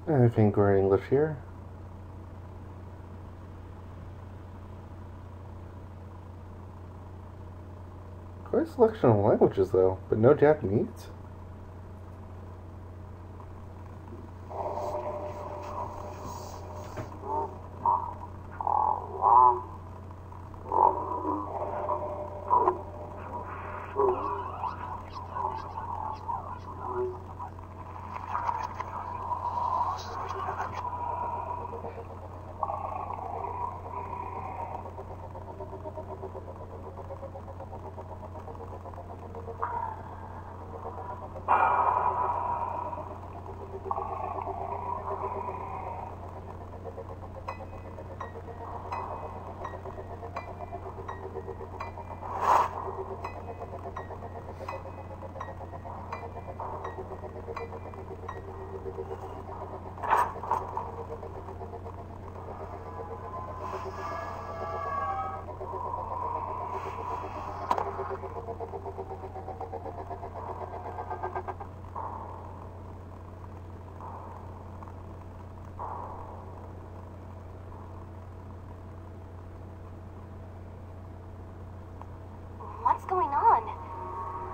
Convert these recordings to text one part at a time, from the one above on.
I think we're English here. Quite a selection of languages, though, but no Japanese. What's going on?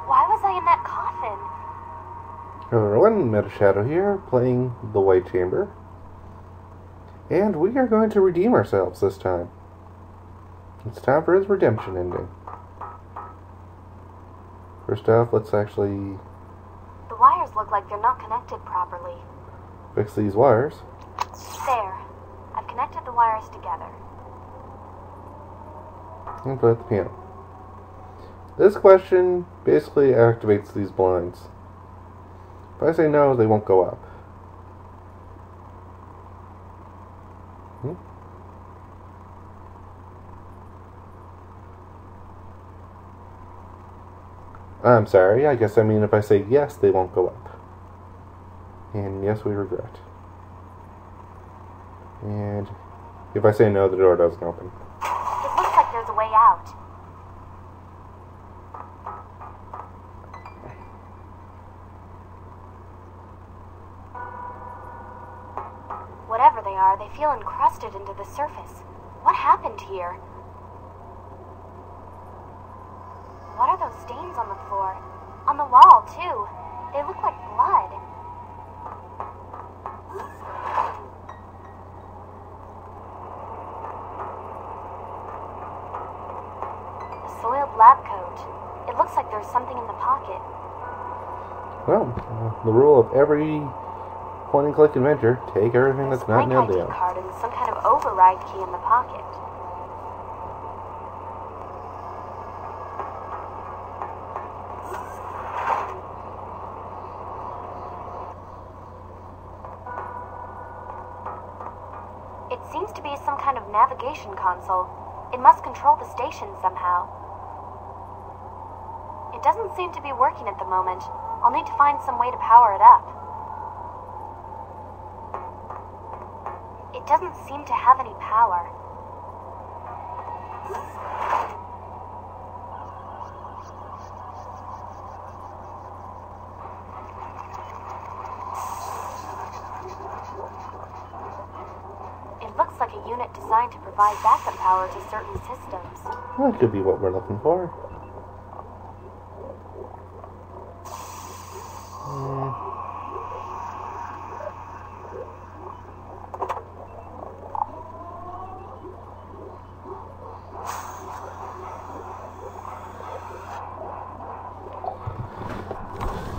Why was I in that coffin? Hello everyone, Metashadow here, playing the White Chamber. And we are going to redeem ourselves this time. It's time for his redemption ending. First off, let's actually The wires look like they're not connected properly. fix these wires. There. I've connected the wires together. And play with the piano. This question basically activates these blinds. If I say no, they won't go up. I'm sorry, I guess I mean if I say yes, they won't go up. And yes, we regret. And if I say no, the door doesn't open. It looks like there's a way out. Whatever they are, they feel encrusted into the surface. What happened here? What are those stains on the floor? On the wall, too. They look like blood. A soiled lab coat. It looks like there's something in the pocket. Well, the rule of every point-and-click adventure, take everything that's not nailed ID down. card and some kind of override key in the pocket. It seems to be some kind of navigation console. It must control the station somehow. It doesn't seem to be working at the moment. I'll need to find some way to power it up. It doesn't seem to have any power. It looks like a unit designed to provide backup power to certain systems. That could be what we're looking for.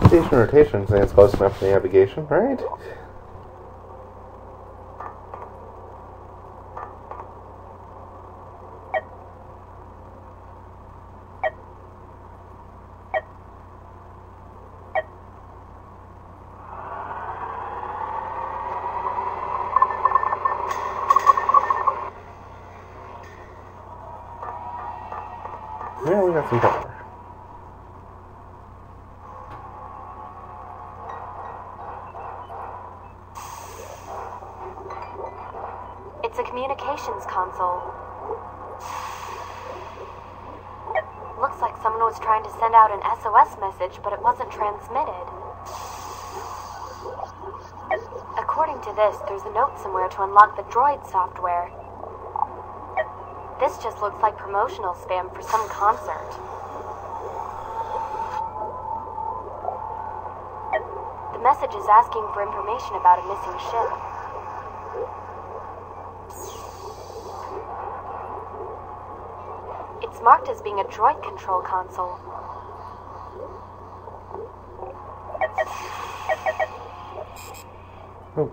Station rotation stands close enough to navigation, right? Yeah, we got some power. It's a communications console. Looks like someone was trying to send out an SOS message, but it wasn't transmitted. According to this, there's a note somewhere to unlock the droid software. This just looks like promotional spam for some concert. The message is asking for information about a missing ship. It's marked as being a droid control console. Oh.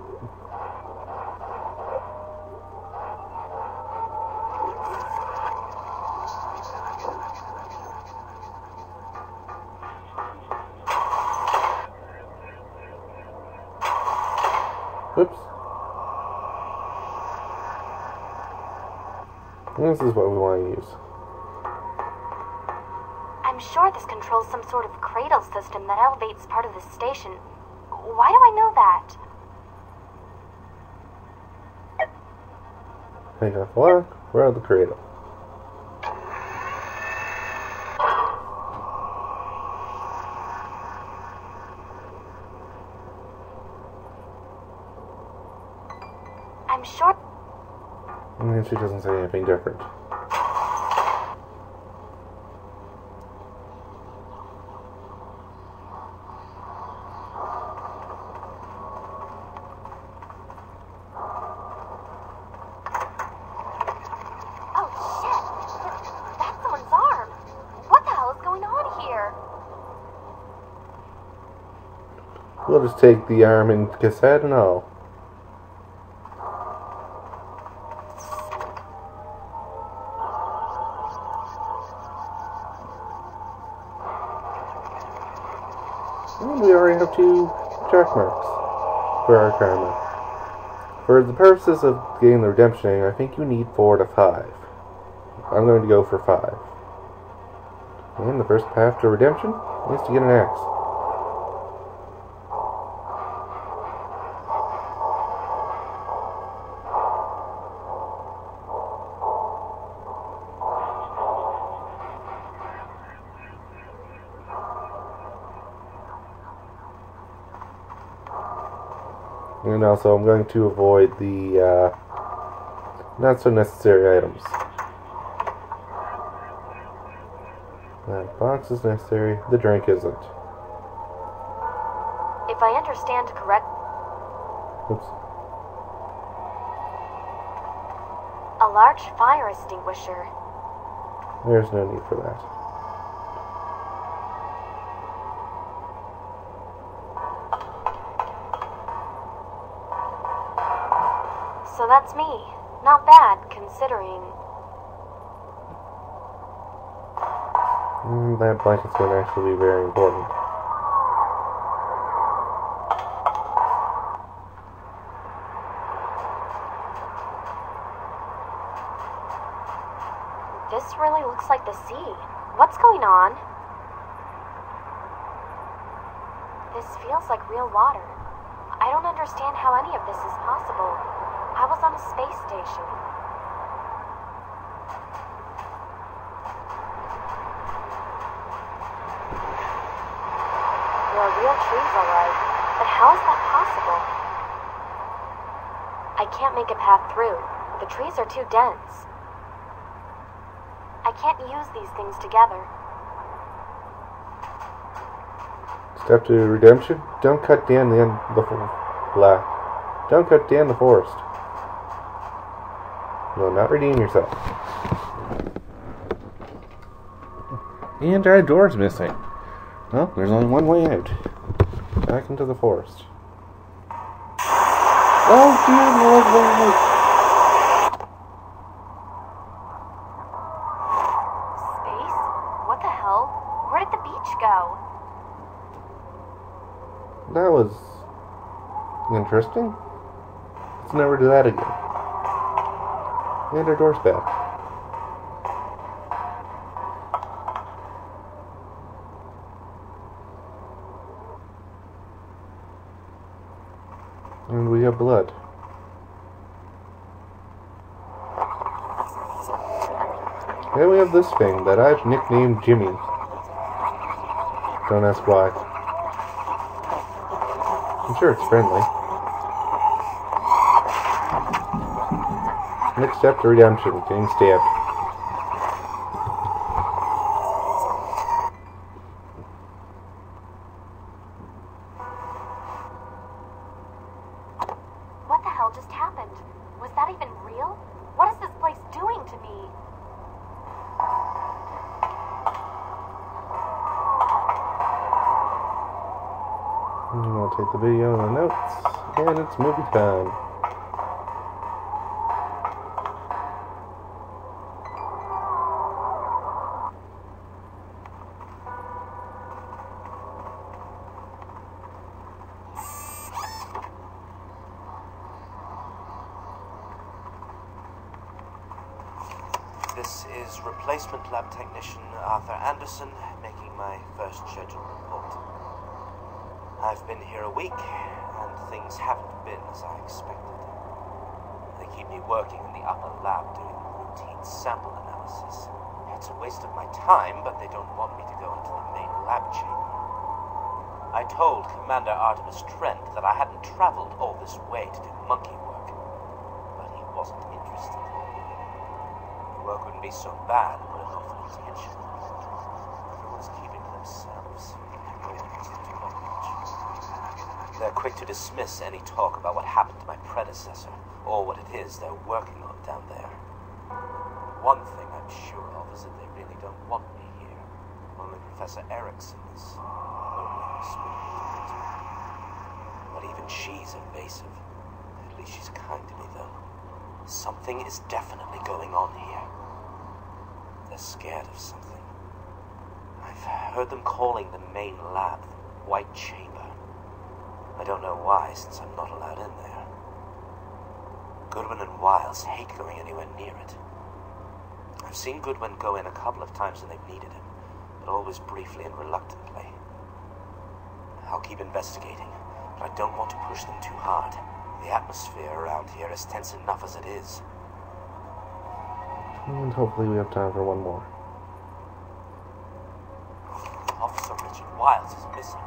Whoops. This is what we want to use. I'm sure this controls some sort of cradle system that elevates part of the station. Why do I know that? Take off the lock. We're at the cradle. I'm sure... And she doesn't say anything different. Oh, shit! That's someone's arm! What the hell is going on here? We'll just take the arm and cassette and all. And we already have 2 check marks for our karma. For the purposes of getting the redemption, I think you need 4 to 5. I'm going to go for 5. And the first path to redemption is to get an axe. And also, I'm going to avoid the not so necessary items. That box is necessary, the drink isn't. If I understand correct... Oops. A large fire extinguisher. There's no need for that. So that's me. Not bad, considering... That blanket's going to actually be very important. This really looks like the sea. What's going on? This feels like real water. I don't understand how any of this is possible. I was on a space station. There are real trees, alright, but how is that possible? I can't make a path through. The trees are too dense. I can't use these things together. Step to redemption. Don't cut down don't cut down the forest. You will not redeem yourself. And our door's missing. Well, there's only one way out. Back into the forest. Oh dear Lord! Space? What the hell? Where did the beach go? That was interesting. Let's never do that again. And our door's back. And we have blood. And we have this thing that I've nicknamed Jimmy. Don't ask why. I'm sure it's friendly. Next step to redemption, getting stabbed. What the hell just happened? Was that even real? What is this place doing to me? I'll take the video and the notes, and it's movie time. This is replacement lab technician Arthur Anderson making my first scheduled report. I've been here a week, and things haven't been as I expected. They keep me working in the upper lab doing routine sample analysis. It's a waste of my time, but they don't want me to go into the main lab chamber. I told Commander Artemis Trent that I hadn't traveled all this way to do monkey work, but he wasn't interested. The work wouldn't be so bad, but enough for attention. Everyone's keeping to themselves. No one wants to talk much. They're quick to dismiss any talk about what happened to my predecessor, or what it is they're working on down there. One thing I'm sure of is that they really don't want me here. Only Professor Erickson is only speaking to me. But even she's evasive. At least she's kind to me, though. Something is definitely going on here. They're scared of something. I've heard them calling the main lab the White Chamber. I don't know why, since I'm not allowed in there. Goodwin and Wiles hate going anywhere near it. I've seen Goodwin go in a couple of times when they've needed him, but always briefly and reluctantly. I'll keep investigating, but I don't want to push them too hard. The atmosphere around here is tense enough as it is. And hopefully we have time for one more. Officer Richard Wiles is missing.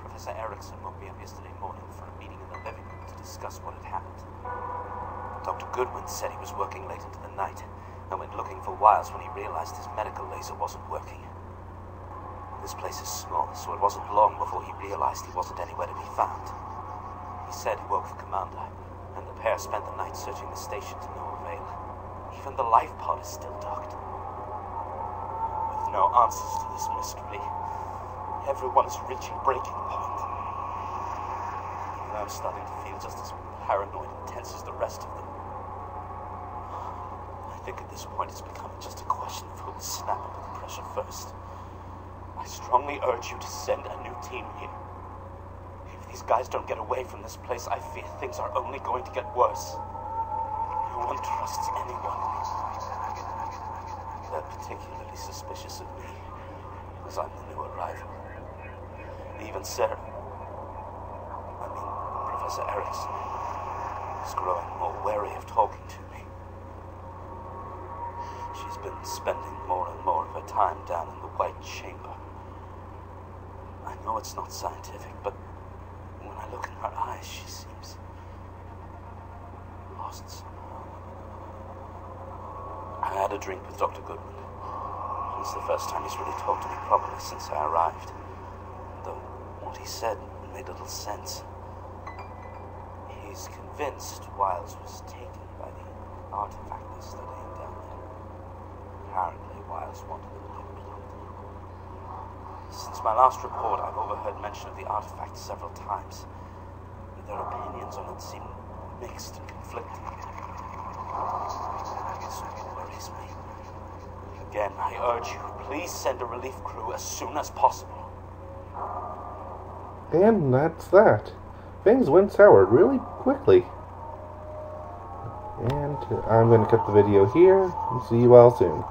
Professor Erickson woke me up yesterday morning for a meeting in the living room to discuss what had happened. Dr. Goodwin said he was working late into the night and went looking for Wiles when he realized his medical laser wasn't working. This place is small, so it wasn't long before he realized he wasn't anywhere to be found. He said he woke the commander, and the pair spent the night searching the station to no avail. Even the life pod is still docked. With no answers to this mystery, everyone is reaching breaking point. Even I'm starting to feel just as paranoid and tense as the rest of them. I think at this point it's becoming just a question of who will snap under the pressure first. I strongly urge you to send a new team here. If these guys don't get away from this place, I fear things are only going to get worse. No one trusts anyone. They're particularly suspicious of me, because I'm the new arrival. Even Sarah, Professor Erickson, is growing more wary of talking to me. She's been spending more and more of her time down in the White Chamber. I know it's not scientific, but when I look in her eyes, she seems lost somehow. I had a drink with Dr. Goodwin. It's the first time he's really talked to me properly since I arrived. Though what he said made little sense. He's convinced Wiles was taken by the artifact they're studying down there. Apparently, Wiles wanted them to get rid of it. Since my last report, I've overheard mention of the artifact several times. Their opinions on it seem mixed and conflicting. This worries me. Again, I urge you, please send a relief crew as soon as possible. And that's that. Things went sour really quickly. And I'm going to cut the video here and see you all soon.